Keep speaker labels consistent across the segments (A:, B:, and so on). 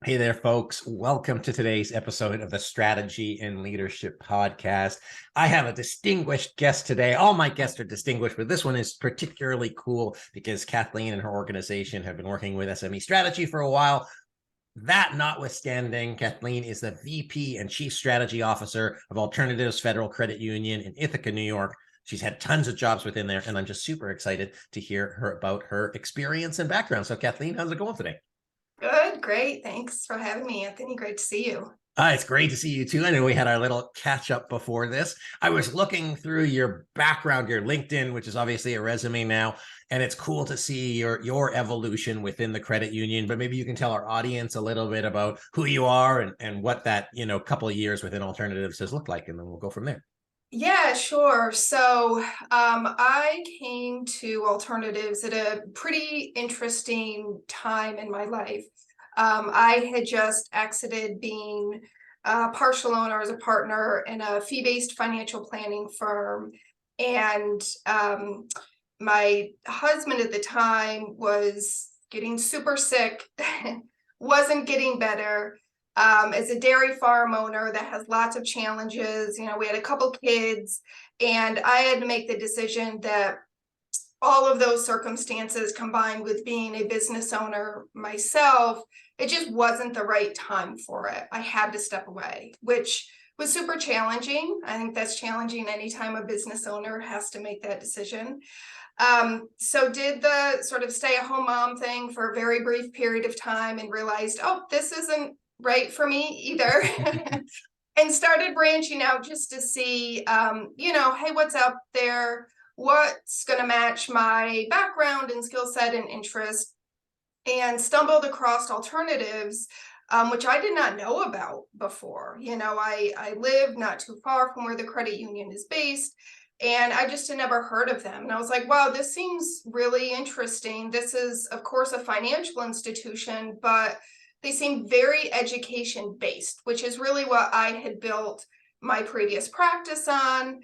A: Hey there, folks. Welcome to today's episode of the Strategy and Leadership Podcast. I have a distinguished guest today. All my guests are distinguished, but this one is particularly cool because Kathleen and her organization have been working with SME strategy for a while. That notwithstanding, Kathleen is the VP and Chief Strategy Officer of Alternatives Federal Credit Union in Ithaca, New York. She's had tons of jobs within there, and I'm just super excited to hear her about her experience and background. So, Kathleen, how's it going today?
B: Good, great. Thanks for having me, Anthony. Great to see you.
A: It's great to see you too. I know we had our little catch up before this. I was looking through your background, your LinkedIn, which is obviously a resume now, and it's cool to see your evolution within the credit union. But maybe you can tell our audience a little bit about who you are and what that couple of years within alternatives has looked like, and then we'll go from there.
B: Yeah, sure. So I came to alternatives at a pretty interesting time in my life. I had just exited being a partial owner as a partner in a fee-based financial planning firm. And my husband at the time was getting super sick, wasn't getting better. As a dairy farm owner that has lots of challenges, we had a couple kids, and I had to make the decision that all of those circumstances combined with being a business owner myself, it just wasn't the right time for it. I had to step away, which was super challenging. I think that's challenging anytime a business owner has to make that decision. So did the sort of stay-at-home mom thing for a very brief period of time and realized, oh, this isn't right for me either. And started branching out just to see, hey, what's out there? What's going to match my background and skill set and interest? And stumbled across alternatives, which I did not know about before. I live not too far from where the credit union is based, and I just had never heard of them. And I was like, wow, this seems really interesting. This is, of course, a financial institution, but they seem very education based, which is really what I had built my previous practice on.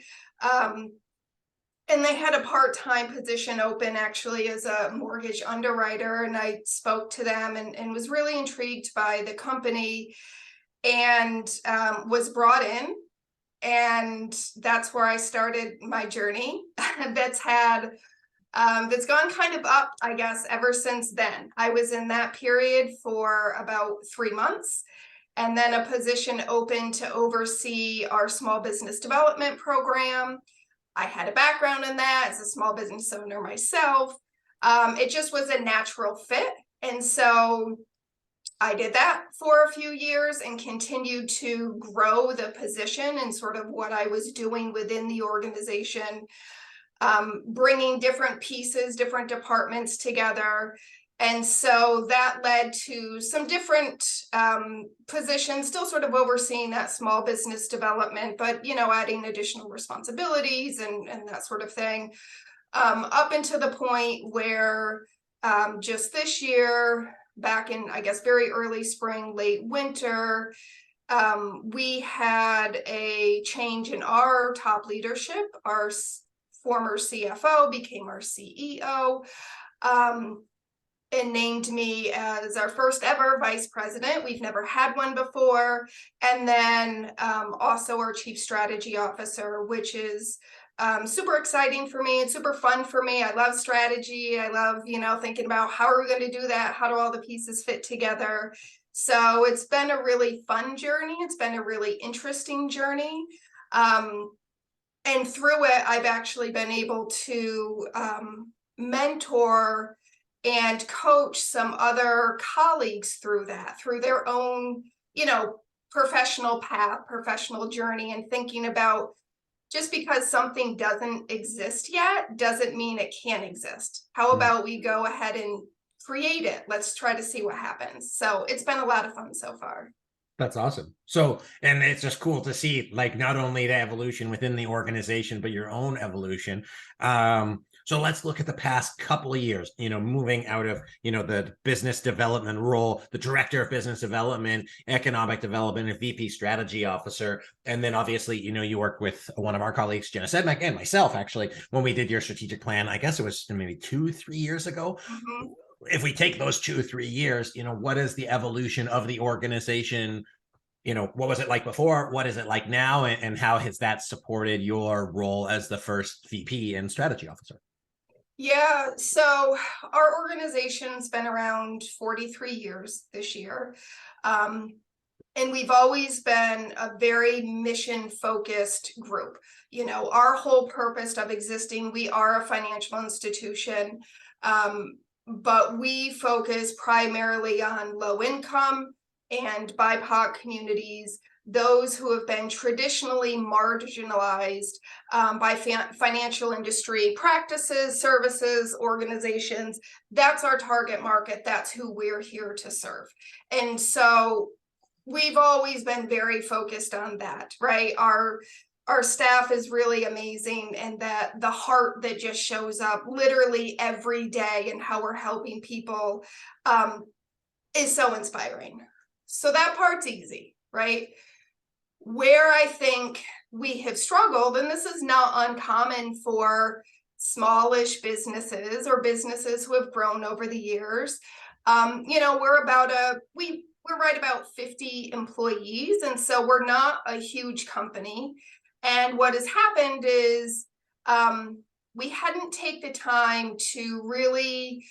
B: And they had a part-time position open actually as a mortgage underwriter. And I spoke to them and was really intrigued by the company and was brought in. And that's where I started my journey. That's gone kind of up, I guess, ever since then. I was in that period for about 3 months, and then a position open to oversee our small business development program. I had a background in that as a small business owner myself. It just was a natural fit. And so I did that for a few years and continued to grow the position and sort of what I was doing within the organization, bringing different pieces, different departments together. And so that led to some different positions, still sort of overseeing that small business development, but, adding additional responsibilities and that sort of thing, up until the point where just this year, back in, I guess, very early spring, late winter, we had a change in our top leadership. Our former CFO became our CEO, and named me as our first ever vice president. We've never had one before. And then also our chief strategy officer, which is super exciting for me and super fun for me. I love strategy. I love, thinking about how are we going to do that? How do all the pieces fit together? So it's been a really fun journey. It's been a really interesting journey. And through it, I've actually been able to mentor and coach some other colleagues through their own, professional path, professional journey, and thinking about just because something doesn't exist yet doesn't mean it can't exist. How about we go ahead and create it? Let's try to see what happens. So it's been a lot of fun so far.
A: That's awesome. So, and it's just cool to see, like, not only the evolution within the organization, but your own evolution. So let's look at the past couple of years, moving out of, the business development role, the director of business development, economic development, and VP strategy officer. And then obviously, you worked with one of our colleagues, Jenna Sedmak, and myself, actually, when we did your strategic plan. I guess it was maybe 2-3 years ago.
B: Mm-hmm.
A: if we take those 2 or 3 years, what is the evolution of the organization? What was it like before? What is it like now? And how has that supported your role as the first VP and strategy officer?
B: Yeah, so our organization's been around 43 years this year. And we've always been a very mission-focused group. Our whole purpose of existing, we are a financial institution, but we focus primarily on low income and BIPOC communities, those who have been traditionally marginalized by financial industry practices, services, organizations. That's our target market. That's who we're here to serve. And so we've always been very focused on that, right? Our staff is really amazing, and that the heart that just shows up literally every day and how we're helping people is so inspiring. So that part's easy, right? Where I think we have struggled, and this is not uncommon for smallish businesses or businesses who have grown over the years. We're right about 50 employees, and so we're not a huge company. And what has happened is we hadn't taken the time to really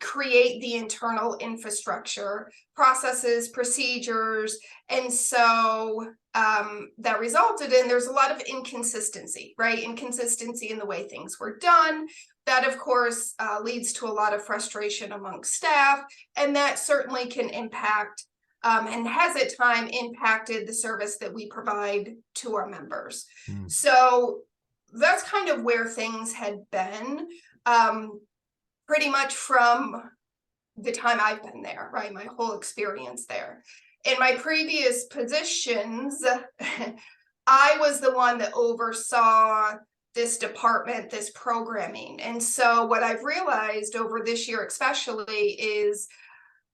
B: create the internal infrastructure, processes, procedures. And so that resulted in there's a lot of inconsistency, right? Inconsistency in the way things were done. That, of course, leads to a lot of frustration amongst staff, and that certainly can impact and has at times impacted the service that we provide to our members. So that's kind of where things had been pretty much from the time I've been there, right? My whole experience there. In my previous positions, I was the one that oversaw this department, this programming. And so what I've realized over this year especially is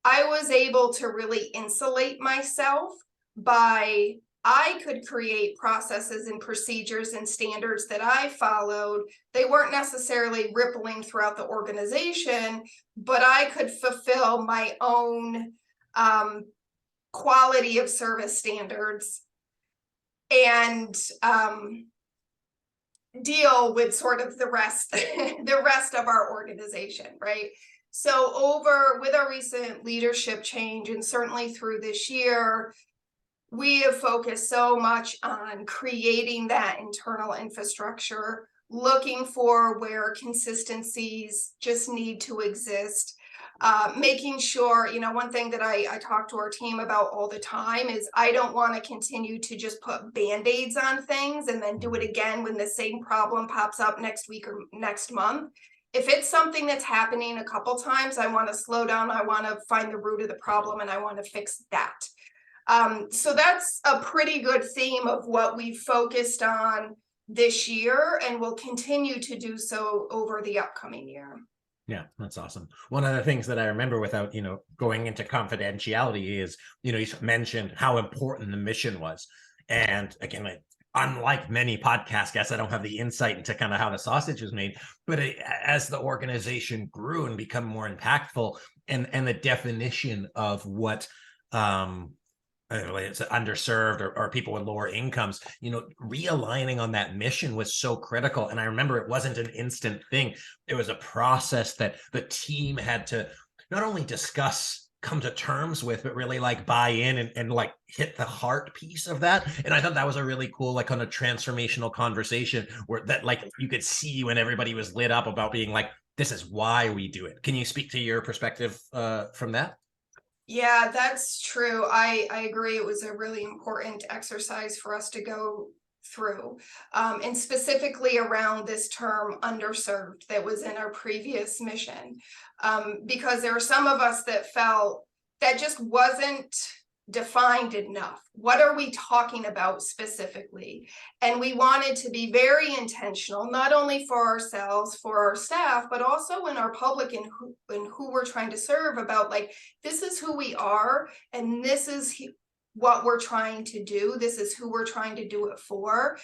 B: I was able to really insulate myself by I could create processes and procedures and standards that I followed. They weren't necessarily rippling throughout the organization, but I could fulfill my own quality of service standards and deal with sort of the rest, the rest of our organization, right? So with our recent leadership change, and certainly through this year, we have focused so much on creating that internal infrastructure, looking for where consistencies just need to exist, making sure, one thing that I talk to our team about all the time is I don't want to continue to just put Band-Aids on things and then do it again when the same problem pops up next week or next month. If it's something that's happening a couple times, I want to slow down. I want to find the root of the problem, and I want to fix that. So that's a pretty good theme of what we've focused on this year, and will continue to do so over the upcoming year.
A: Yeah, that's awesome. One of the things that I remember without, going into confidentiality is, you mentioned how important the mission was. And again, unlike many podcast guests, I don't have the insight into kind of how the sausage was made, but as the organization grew and become more impactful, and the definition of what it's underserved or people with lower incomes, realigning on that mission was so critical. And I remember it wasn't an instant thing. It was a process that the team had to not only discuss, come to terms with, but really buy in and hit the heart piece of that. And I thought that was a really cool, kind of transformational conversation where that you could see when everybody was lit up about being this is why we do it. Can you speak to your perspective from that?
B: Yeah, that's true. I agree. It was a really important exercise for us to go through, and specifically around this term underserved that was in our previous mission, because there are some of us that felt that just wasn't defined enough. What are we talking about specifically? And we wanted to be very intentional, not only for ourselves, for our staff, but also in our public and who we're trying to serve, about this is who we are, and this is what we're trying to do. This is who we're trying to do it for.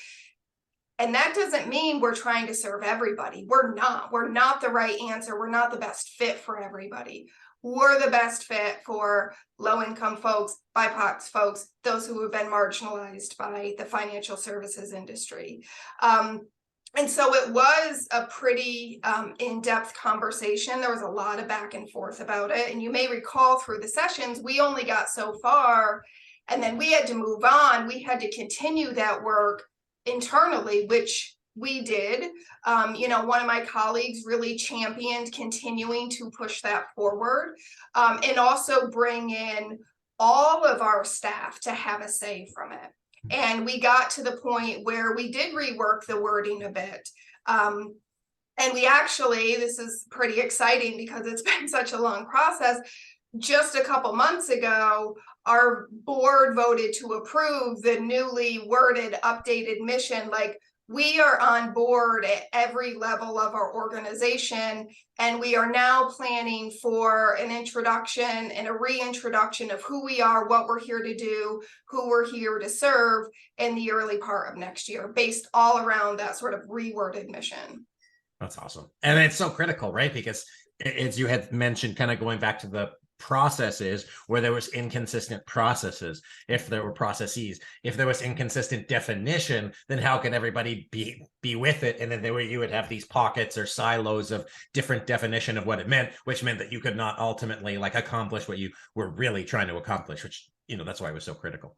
B: And that doesn't mean we're trying to serve everybody. We're not the right answer. We're not the best fit for everybody. We're the best fit for low-income folks, BIPOC folks, those who have been marginalized by the financial services industry. And so it was a pretty in-depth conversation. There was a lot of back and forth about it. And you may recall through the sessions, we only got so far, and then we had to move on. We had to continue that work internally, which we did. One of my colleagues really championed continuing to push that forward, and also bring in all of our staff to have a say from it. And we got to the point where we did rework the wording a bit. And we actually, this is pretty exciting because it's been such a long process. Just a couple months ago, our board voted to approve the newly worded, updated mission. Like, we are on board at every level of our organization, and we are now planning for an introduction and a reintroduction of who we are, what we're here to do, who we're here to serve in the early part of next year, based all around that sort of reworded mission.
A: That's awesome. And it's so critical, right? Because as you had mentioned, kind of going back to the processes where there was inconsistent processes, if there were processes, if there was inconsistent definition, then how can everybody be with it? And then you would have these pockets or silos of different definition of what it meant, which meant that you could not ultimately accomplish what you were really trying to accomplish, which, that's why it was so critical.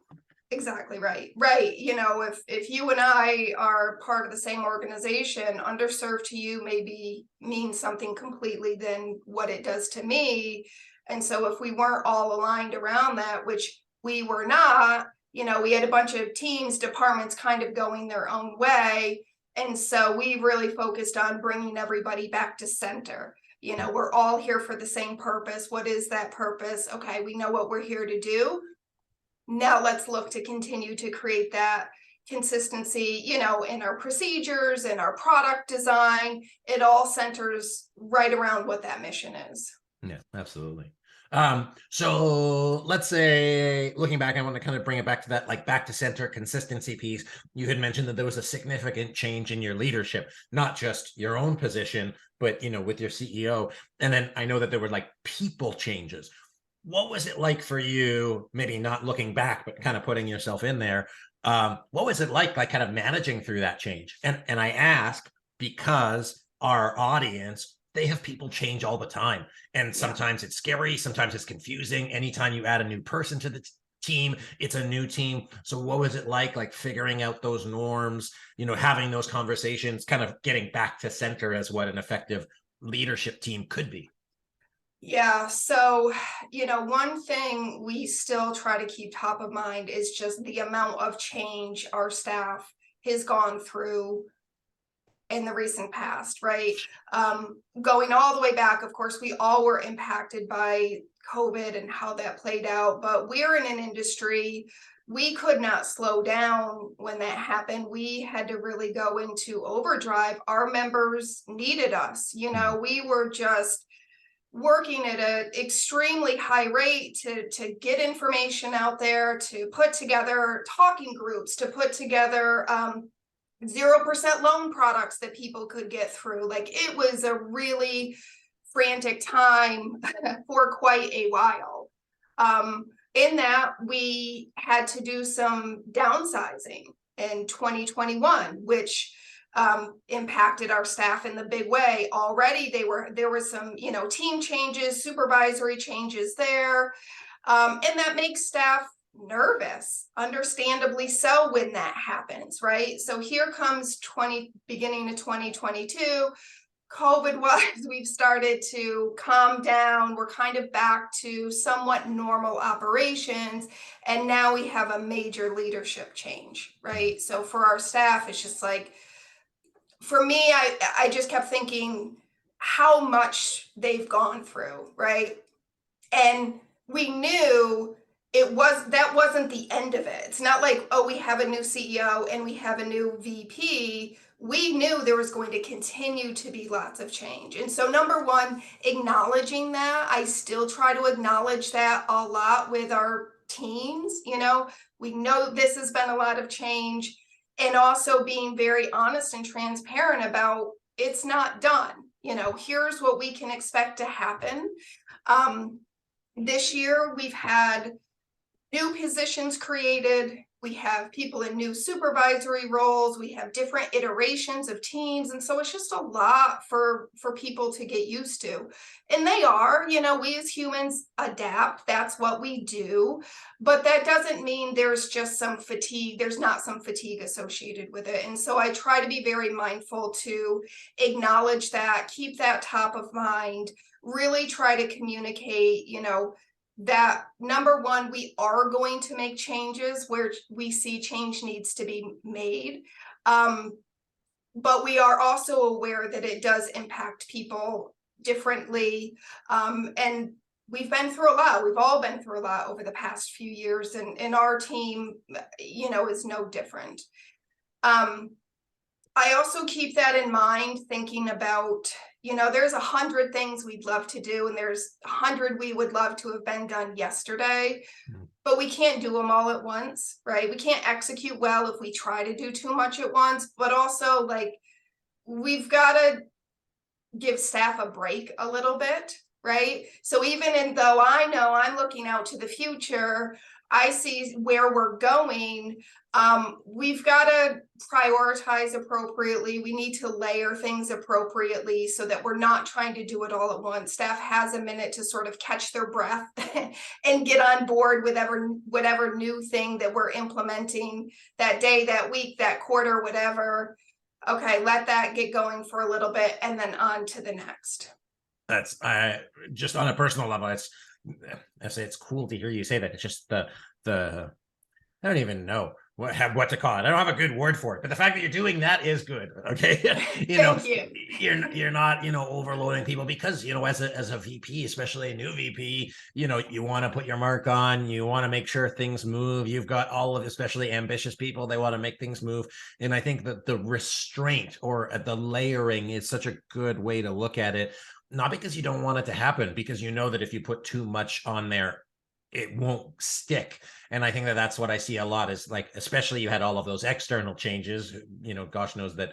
B: Exactly right. Right. If you and I are part of the same organization, underserved to you maybe means something completely than what it does to me. And so if we weren't all aligned around that, which we were not, we had a bunch of teams, departments kind of going their own way. And so we really focused on bringing everybody back to center. We're all here for the same purpose. What is that purpose? Okay, we know what we're here to do. Now let's look to continue to create that consistency, in our procedures and our product design. It all centers right around what that mission is.
A: Yeah, absolutely. So let's say, looking back, I want to kind of bring it back to that, back to center consistency piece. You had mentioned that there was a significant change in your leadership, not just your own position, but, with your CEO. And then I know that there were people changes. What was it like for you, maybe not looking back, but kind of putting yourself in there? What was it like kind of managing through that change? And I ask because our audience, they have people change all the time. And sometimes it's scary. Sometimes it's confusing. Anytime you add a new person to the team, it's a new team. So what was it like figuring out those norms, having those conversations, kind of getting back to center as what an effective leadership team could be?
B: Yeah. So, one thing we still try to keep top of mind is just the amount of change our staff has gone through in the recent past, right? Going all the way back, of course, we all were impacted by COVID and how that played out, but we're in an industry, we could not slow down when that happened. We had to really go into overdrive. Our members needed us. We were just working at an extremely high rate to get information out there, to put together talking groups, to put together 0% loan products that people could get through. It was a really frantic time for quite a while. In that, we had to do some downsizing in 2021, which impacted our staff in the big way. Already there were some team changes, supervisory changes there, and that makes staff nervous, understandably so, when that happens, right? So here comes beginning of 2022, COVID-wise, we've started to calm down. We're kind of back to somewhat normal operations, and now we have a major leadership change, right? So for our staff, it's just for me, I just kept thinking how much they've gone through, right? And we knew that wasn't the end of it. It's not like, oh, we have a new CEO and we have a new VP. We knew there was going to continue to be lots of change. And so number one, acknowledging that. I still try to acknowledge that a lot with our teams. We know this has been a lot of change. and also being very honest and transparent about it's not done. Here's what we can expect to happen. This year, we've had new positions created. We have people in new supervisory roles. We have different iterations of teams. And so it's just a lot for people to get used to. And they are, we as humans adapt. That's what we do. But that doesn't mean there's just some fatigue. There's not some fatigue associated with it. And so I try to be very mindful to acknowledge that, keep that top of mind, really try to communicate, that number one, we are going to make changes where we see change needs to be made. But we are also aware that it does impact people differently. And we've been through a lot. We've all been through a lot over the past few years, and our team, is no different. I also keep that in mind, thinking about, there's 100 things we'd love to do, and there's 100 we would love to have been done yesterday, but we can't do them all at once, right? We can't execute well if we try to do too much at once, but also we've got to give staff a break a little bit, right? So even though I know I'm looking out to the future, I see where we're going. We've got to prioritize appropriately. We need to layer things appropriately so that we're not trying to do it all at once. Staff has a minute to sort of catch their breath and get on board with whatever new thing that we're implementing that day, that week, that quarter, whatever. Okay, let that get going for a little bit and then on to the next.
A: That's just on a personal level. I say it's cool to hear you say that. It's just the I don't even know what to call it. I don't have a good word for it, but the fact that you're doing that is good. Okay.
B: Thank you.
A: You're not, overloading people because, as a VP, especially a new VP, you want to put your mark on, you want to make sure things move. You've got all of, especially ambitious people, they want to make things move. And I think that the restraint or the layering is such a good way to look at it. Not because you don't want it to happen, because that if you put too much on there, it won't stick. And I think that that's what I see a lot is especially you had all of those external changes, gosh knows that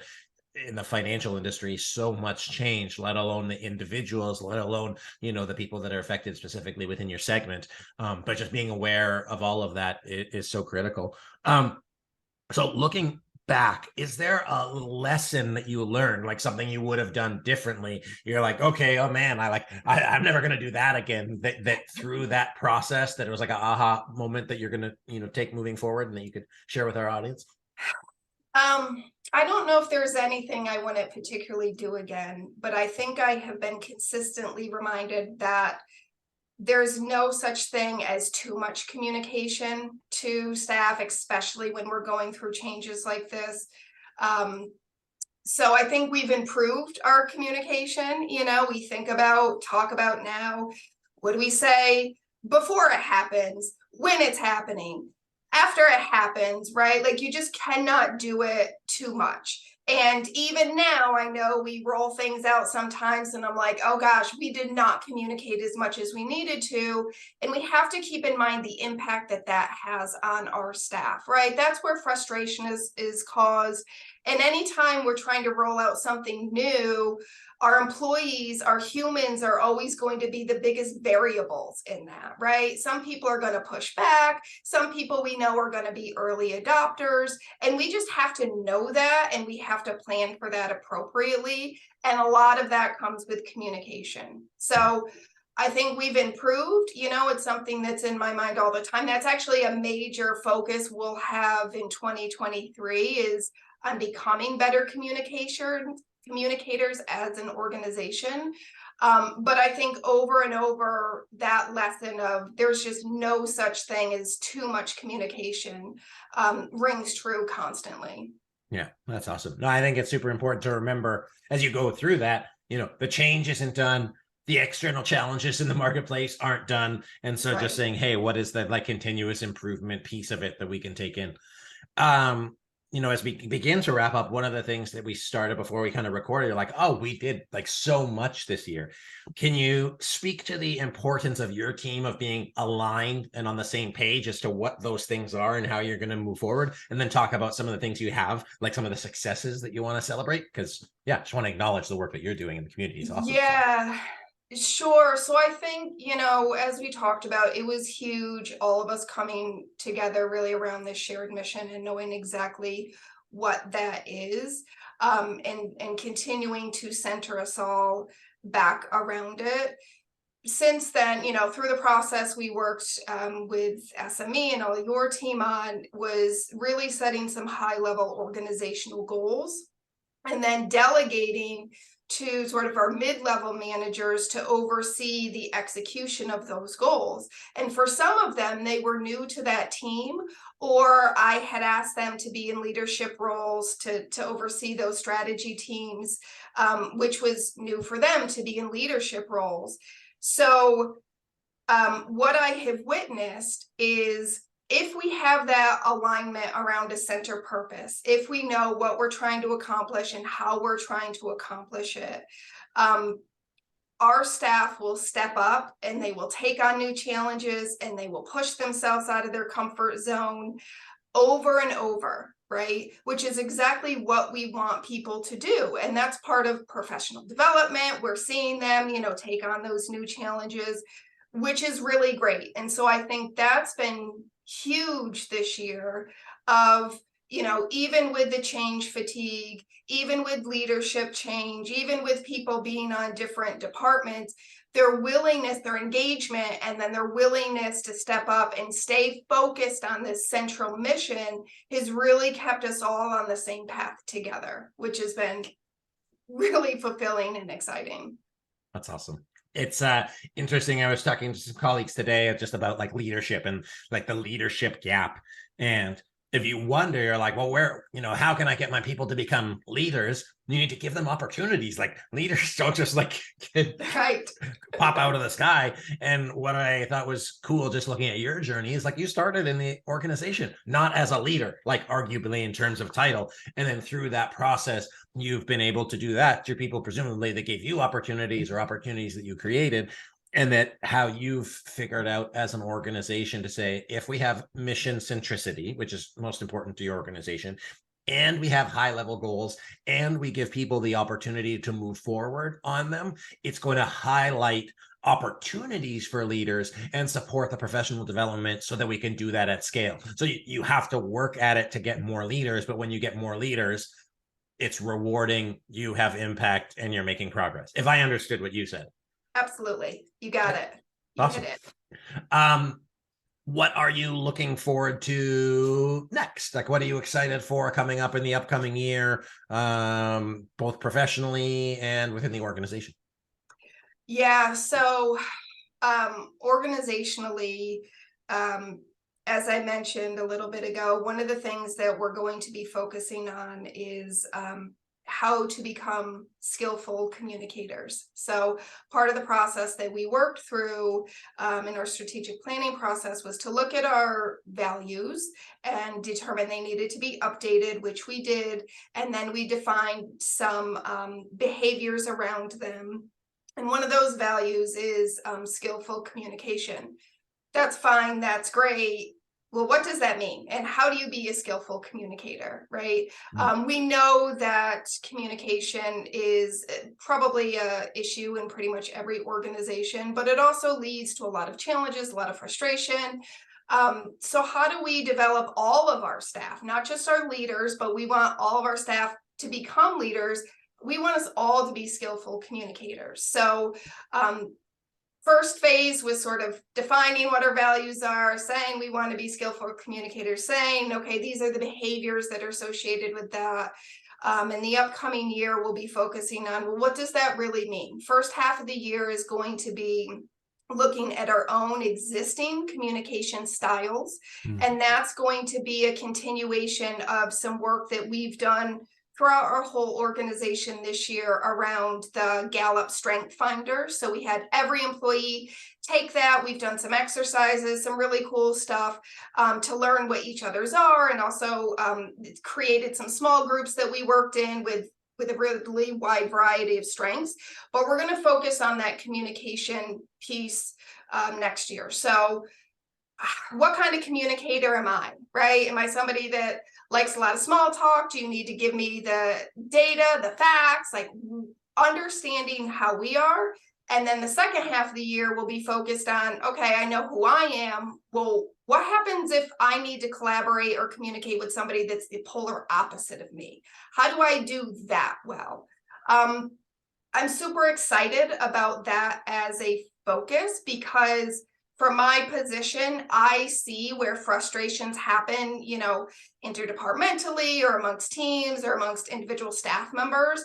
A: in the financial industry, so much change, let alone the individuals, let alone, the people that are affected specifically within your segment. But just being aware of all of that is so critical. So looking back, is there a lesson that you learned, like something you would have done differently? You're like, okay, oh man, I'm never going to do that again. That through that process, that it was like an aha moment that you're going to, take moving forward and that you could share with our audience.
B: I don't know if there's anything I want to particularly do again, but I think I have been consistently reminded that there's no such thing as too much communication to staff, especially when we're going through changes like this. So I think we've improved our communication. We talk about now, what do we say before it happens, when it's happening, after it happens, right? You just cannot do it too much. And even now, I know we roll things out sometimes and I'm like, oh gosh, we did not communicate as much as we needed to. And we have to keep in mind the impact that has on our staff, right? That's where frustration is caused. And anytime we're trying to roll out something new, our employees, our humans are always going to be the biggest variables in that, right? Some people are going to push back. Some people we know are going to be early adopters. And we just have to know that, and we have to plan for that appropriately. And a lot of that comes with communication. So I think we've improved. It's something that's in my mind all the time. That's actually a major focus we'll have in 2023 is on becoming better communicators as an organization. But I think over and over that lesson of there's just no such thing as too much communication rings true constantly.
A: Yeah, that's awesome. No, I think it's super important to remember as you go through that, the change isn't done. The external challenges in the marketplace aren't done. And so just saying, hey, what is that continuous improvement piece of it that we can take in? as we begin to wrap up, one of the things that we started before we kind of recorded, you're like, oh, we did like so much this year. Can you speak to the importance of your team of being aligned and on the same page as to what those things are and how you're going to move forward? And then talk about some of the things you have, like some of the successes that you want to celebrate. Because yeah, I just want to acknowledge the work that you're doing in the community is awesome.
B: Yeah. Sure. So I think, as we talked about, it was huge, all of us coming together really around this shared mission and knowing exactly what that is, and continuing to center us all back around it. Since then, through the process we worked with SME and all your team on was really setting some high level organizational goals and then delegating to sort of our mid-level managers to oversee the execution of those goals. And for some of them, they were new to that team, or I had asked them to be in leadership roles to oversee those strategy teams, which was new for them to be in leadership roles. So what I have witnessed is if we have that alignment around a center purpose, if we know what we're trying to accomplish and how we're trying to accomplish it, our staff will step up and they will take on new challenges and they will push themselves out of their comfort zone over and over, right? Which is exactly what we want people to do. And that's part of professional development. We're seeing them, take on those new challenges, which is really great. And so I think that's been huge this year of, even with the change fatigue, even with leadership change, even with people being on different departments, their willingness, their engagement, and then their willingness to step up and stay focused on this central mission has really kept us all on the same path together, which has been really fulfilling and exciting.
A: That's awesome. It's interesting. I was talking to some colleagues today just about like leadership and like the leadership gap. And if you wonder, you're like, well, how can I get my people to become leaders? You need to give them opportunities. Like leaders don't just like
B: right.
A: pop out of the sky. And what I thought was cool, just looking at your journey, is like you started in the organization, not as a leader, like arguably in terms of title. And then through that process, you've been able to do that to people, presumably they gave you opportunities or opportunities that you created. And that how you've figured out as an organization to say, if we have mission centricity, which is most important to your organization, and we have high level goals, and we give people the opportunity to move forward on them, it's going to highlight opportunities for leaders and support the professional development so that we can do that at scale. So you have to work at it to get more leaders, but when you get more leaders, it's rewarding, you have impact, and you're making progress. If I understood what you said.
B: Absolutely. You got it. You
A: Awesome.
B: hit
A: it. What are you looking forward to next? Like, what are you excited for coming up in the upcoming year, both professionally and within the organization?
B: Yeah. So organizationally, as I mentioned a little bit ago, one of the things that we're going to be focusing on is how to become skillful communicators. So part of the process that we worked through in our strategic planning process was to look at our values and determine they needed to be updated, which we did. And then we defined some behaviors around them. And one of those values is skillful communication. That's fine. That's great. Well, what does that mean? And how do you be a skillful communicator, right? We know that communication is probably an issue in pretty much every organization, but it also leads to a lot of challenges, a lot of frustration. So how do we develop all of our staff, not just our leaders, but we want all of our staff to become leaders. We want us all to be skillful communicators. So first phase was sort of defining what our values are, saying we want to be skillful communicators, saying, okay, these are the behaviors that are associated with that. And the upcoming year, we'll be focusing on, well, what does that really mean? First half of the year is going to be looking at our own existing communication styles. And that's going to be a continuation of some work that we've done throughout our whole organization this year around the Gallup Strength Finder. So we had every employee take that. We've done some exercises, some really cool stuff to learn what each other's are, and also created some small groups that we worked in with a really wide variety of strengths. But we're going to focus on that communication piece next year. So what kind of communicator am I, right? Am I somebody that likes a lot of small talk? Do you need to give me the data, the facts, like understanding how we are? And then the second half of the year will be focused on, okay, I know who I am. Well, what happens if I need to collaborate or communicate with somebody that's the polar opposite of me? How do I do that well? I'm super excited about that as a focus, because from my position, I see where frustrations happen, interdepartmentally or amongst teams or amongst individual staff members.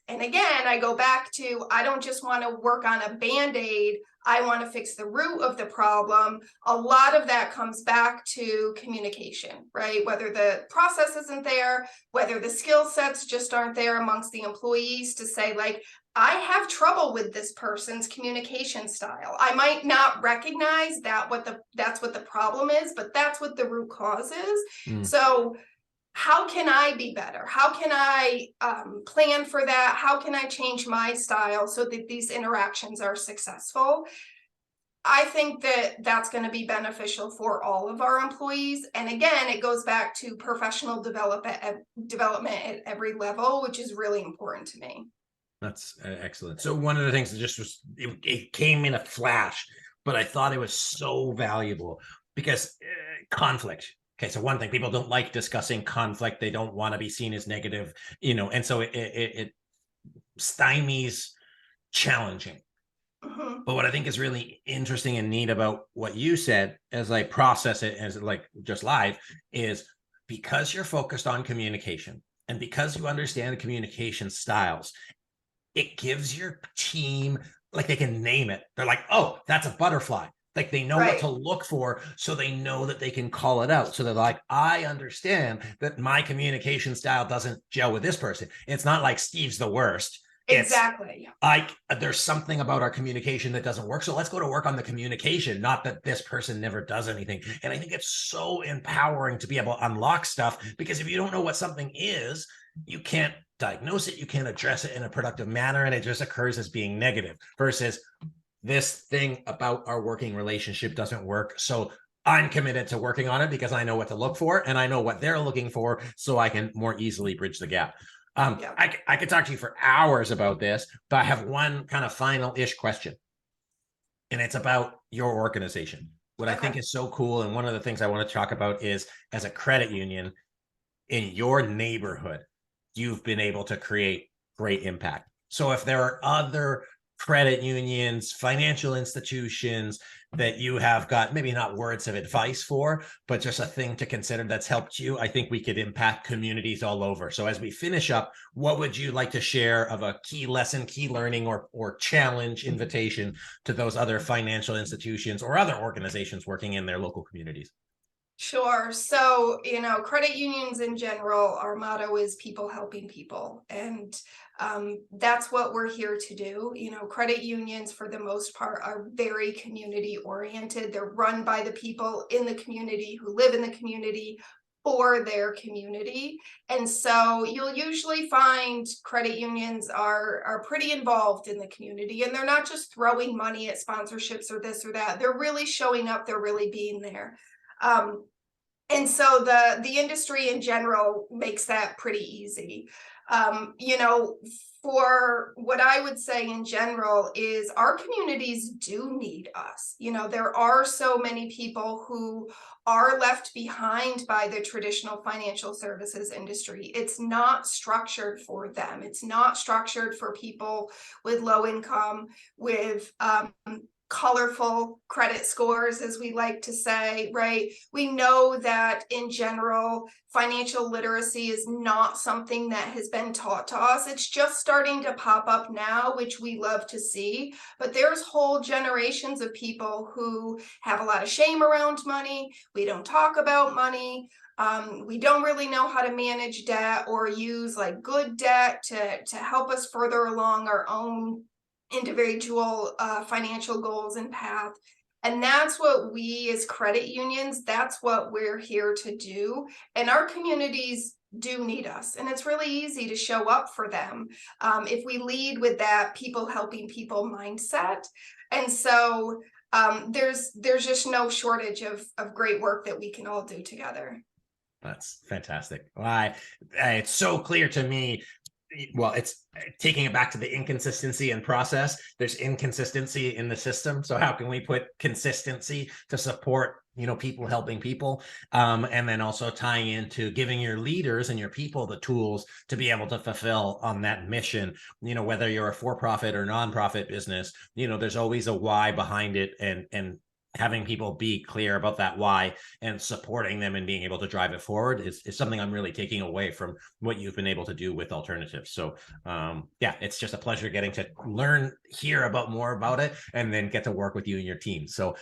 B: And again, I go back to, I don't just want to work on a Band-Aid. I want to fix the root of the problem. A lot of that comes back to communication, right? Whether the process isn't there, whether the skill sets just aren't there amongst the employees to say, like, I have trouble with this person's communication style. I might not recognize that's what the problem is, but that's what the root cause is. So how can I be better? How can I plan for that? How can I change my style so that these interactions are successful? I think that that's going to be beneficial for all of our employees. And again, it goes back to professional development at every level, which is really important to me.
A: That's excellent. So one of the things that just was, it came in a flash, but I thought it was so valuable because conflict. Okay, so one thing, people don't like discussing conflict. They don't want to be seen as negative, and so it stymies challenging. But what I think is really interesting and neat about what you said, as I process it as like just live, is because you're focused on communication and because you understand the communication styles, it gives your team, like, they can name it. They're like, oh, that's a butterfly. Like, they know what to look for, so they know that they can call it out. So they're like, I understand that my communication style doesn't gel with this person. It's not like Steve's the worst.
B: Exactly.
A: There's something about our communication that doesn't work. So let's go to work on the communication, not that this person never does anything. And I think it's so empowering to be able to unlock stuff, because if you don't know what something is, you can't diagnose it, you can't address it in a productive manner, and it just occurs as being negative, versus this thing about our working relationship doesn't work. So I'm committed to working on it because I know what to look for and I know what they're looking for, so I can more easily bridge the gap. I could talk to you for hours about this, but I have one kind of final-ish question. And it's about your organization. What I think is so cool, and one of the things I want to talk about is, as a credit union in your neighborhood, you've been able to create great impact. So if there are other credit unions, financial institutions that you have got maybe not words of advice for, but just a thing to consider that's helped you, I think we could impact communities all over. So as we finish up, what would you like to share of a key lesson, key learning, or challenge invitation to those other financial institutions or other organizations working in their local communities?
B: Sure. So, credit unions in general, our motto is people helping people. And that's what we're here to do. Credit unions, for the most part, are very community oriented. They're run by the people in the community who live in the community for their community. And so you'll usually find credit unions are pretty involved in the community, and they're not just throwing money at sponsorships or this or that. They're really showing up. They're really being there. And so the industry in general makes that pretty easy. For what I would say in general is, our communities do need us. There are so many people who are left behind by the traditional financial services industry. It's not structured for them. It's not structured for people with low income, with colorful credit scores, as we like to say, right? We know that in general, financial literacy is not something that has been taught to us. It's just starting to pop up now, which we love to see. But there's whole generations of people who have a lot of shame around money. We don't talk about money. We don't really know how to manage debt or use like good debt to help us further along our own individual financial goals and path. And that's what we as credit unions, that's what we're here to do. And our communities do need us. And it's really easy to show up for them if we lead with that people helping people mindset. And so there's just no shortage of great work that we can all do together.
A: That's fantastic. Why, it's so clear to me. Well, it's taking it back to the inconsistency in process. There's inconsistency in the system. So how can we put consistency to support, people helping people? And then also tying into giving your leaders and your people the tools to be able to fulfill on that mission, whether you're a for-profit or nonprofit business, there's always a why behind it, and having people be clear about that why and supporting them and being able to drive it forward is something I'm really taking away from what you've been able to do with alternatives. So yeah, it's just a pleasure getting to hear more about it, and then get to work with you and your team. So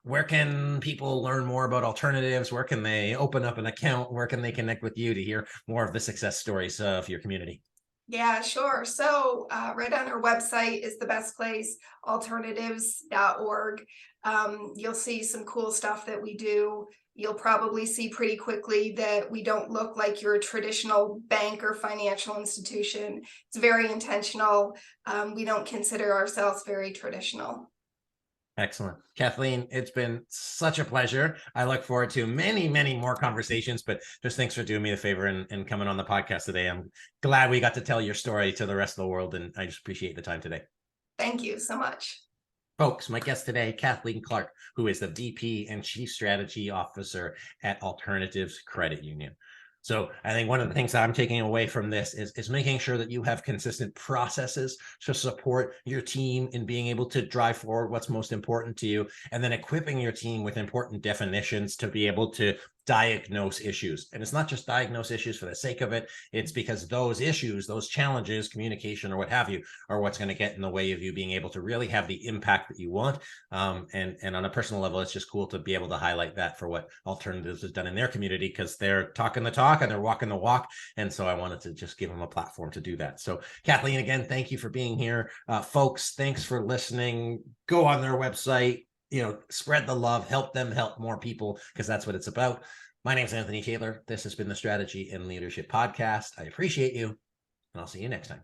A: where can people learn more about alternatives? Where can they open up an account? Where can they connect with you to hear more of the success stories of your community?
B: Yeah, sure. So right on our website is the best place, alternatives.org. You'll see some cool stuff that we do. You'll probably see pretty quickly that we don't look like your traditional bank or financial institution. It's very intentional. We don't consider ourselves very traditional.
A: Excellent. Kathleen, it's been such a pleasure. I look forward to many, many more conversations, but just thanks for doing me a favor and coming on the podcast today. I'm glad we got to tell your story to the rest of the world, and I just appreciate the time today.
B: Thank you so much.
A: Folks, my guest today, Kathleen Clark, who is the VP and Chief Strategy Officer at Alternatives Credit Union. So I think one of the things that I'm taking away from this is making sure that you have consistent processes to support your team in being able to drive forward what's most important to you, and then equipping your team with important definitions to be able to diagnose issues. And it's not just diagnose issues for the sake of it. It's because those issues, those challenges, communication or what have you, are what's going to get in the way of you being able to really have the impact that you want. And on a personal level, it's just cool to be able to highlight that for what Alternatives has done in their community, because they're talking the talk and they're walking the walk. And so I wanted to just give them a platform to do that. So Kathleen, again, thank you for being here. Folks, thanks for listening. Go on their website, spread the love, help them help more people, because that's what it's about. My name's Anthony Taylor. This has been the Strategy and Leadership Podcast. I appreciate you, and I'll see you next time.